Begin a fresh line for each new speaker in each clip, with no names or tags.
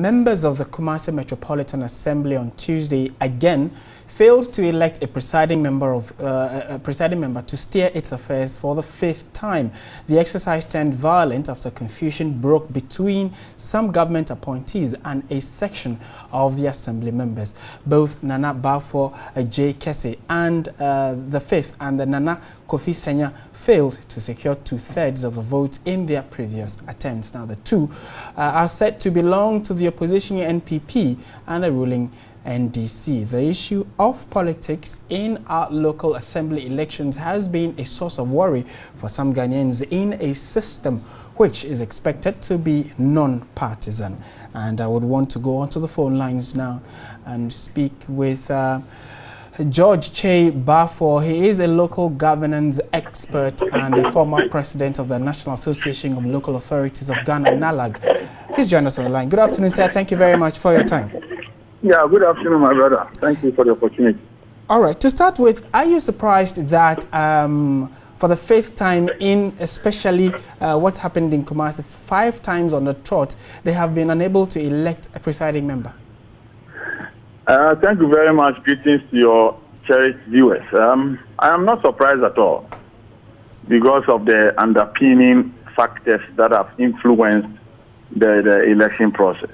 members of the Kumasi Metropolitan Assembly on Tuesday again failed to elect a presiding member to steer its affairs for the 5th time. The exercise turned violent after confusion broke between some government appointees and a section of the assembly members. Both Nana Baffour, J. Kese, and the 5th and the Nana Kofi Senya failed to secure 2/3 of the vote in their previous attempts. Now, the two are said to belong to the opposition NPP and the ruling NDC. The issue of politics in our local assembly elections has been a source of worry for some Ghanaians in a system which is expected to be non-partisan. And I would want to go onto the phone lines now and speak with George K Baffour. He is a local governance expert and a former president of the National Association of Local Authorities of Ghana, NALAG. Please join us on the line. Good afternoon, sir. Thank you very much for your time.
Yeah, good afternoon, my brother. Thank you for the opportunity.
All right, to start with, are you surprised that for the 5th time in especially what happened in Kumasi, 5 times on the trot, they have been unable to elect a presiding member?
Thank you very much. Greetings to your cherished viewers. I am not surprised at all because of the underpinning factors that have influenced the election process.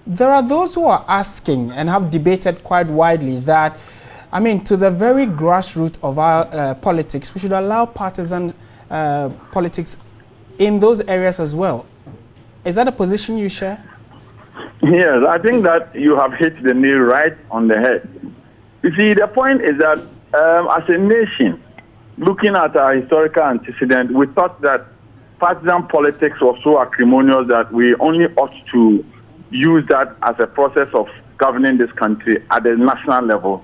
There are those who are asking and have debated quite widely that, I mean, to the very grassroots of our politics, we should allow partisan politics in those areas as well. Is that a position you share?
Yes, I think that you have hit the nail right on the head. You see, the point is that as a nation, looking at our historical antecedent, we thought that partisan politics was so acrimonious that we only ought to use that as a process of governing this country at the national level,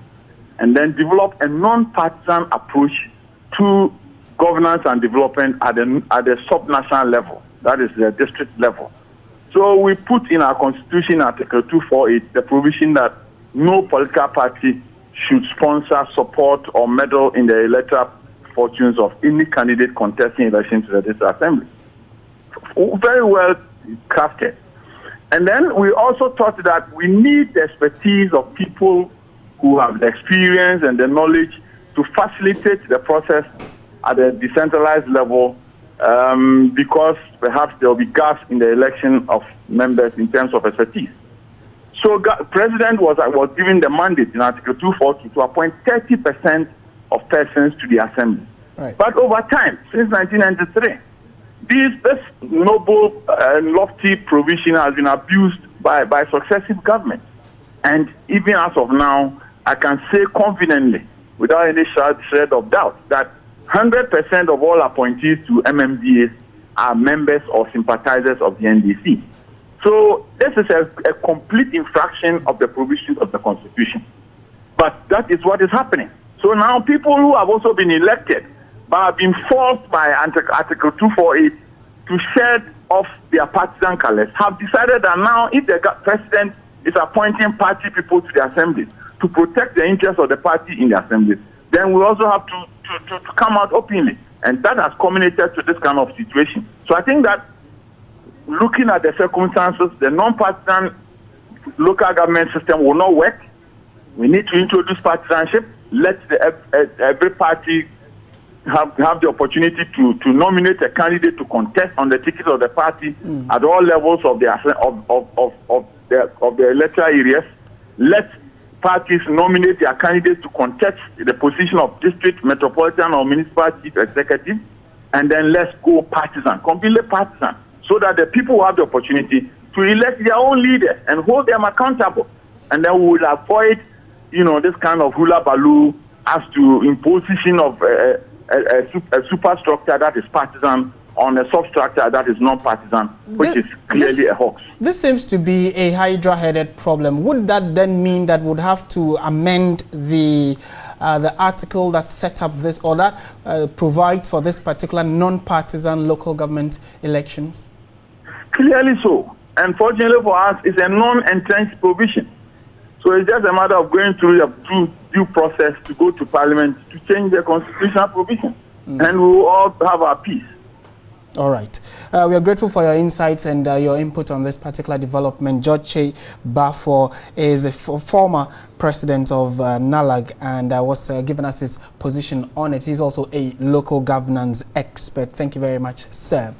and then develop a non-partisan approach to governance and development at the sub-national level, that is the district level. So we put in our constitution, Article 248, the provision that no political party should sponsor, support, or meddle in the electoral fortunes of any candidate contesting elections to the district assembly. Very well crafted. And then we also thought that we need the expertise of people who have the experience and the knowledge to facilitate the process at a decentralized level, because perhaps there will be gaps in the election of members in terms of expertise. So President was given the mandate in Article 240 to appoint 30% of persons to the Assembly.
Right.
But over time, since 1993, this noble and lofty provision has been abused by successive governments. And even as of now, I can say confidently, without any shred of doubt, that 100% of all appointees to MMDAs are members or sympathizers of the NDC. So this is a complete infraction of the provisions of the Constitution. But that is what is happening. So now people who have also been elected but have been forced by Article 248 to shed off their partisan colors have decided that now if the president is appointing party people to the assembly to protect the interests of the party in the assembly, then we also have to come out openly. And that has culminated to this kind of situation. So I think that looking at the circumstances, the non-partisan local government system will not work. We need to introduce partisanship. Let every party have the opportunity to nominate a candidate to contest on the ticket of the party at all levels of the electoral areas. Let parties nominate their candidates to contest the position of district, metropolitan, or municipal chief executive, and then let's go partisan, completely partisan, so that the people will have the opportunity to elect their own leaders and hold them accountable. And then we will avoid, this kind of hula baloo as to imposition of a superstructure that is partisan on a substructure that is non-partisan, which is clearly a hoax.
This seems to be a hydra-headed problem. Would that then mean that would have to amend the article that set up this, or that provides for this particular non-partisan local government elections?
Clearly so. Unfortunately for us, it's a non-entrenched provision. So it's just a matter of going through due process to go to Parliament to change the constitutional provision. And we will all have our peace.
All right. We are grateful for your insights and your input on this particular development. Judge K Baffour is a former president of NALAG and was giving us his position on it. He's also a local governance expert. Thank you very much, sir.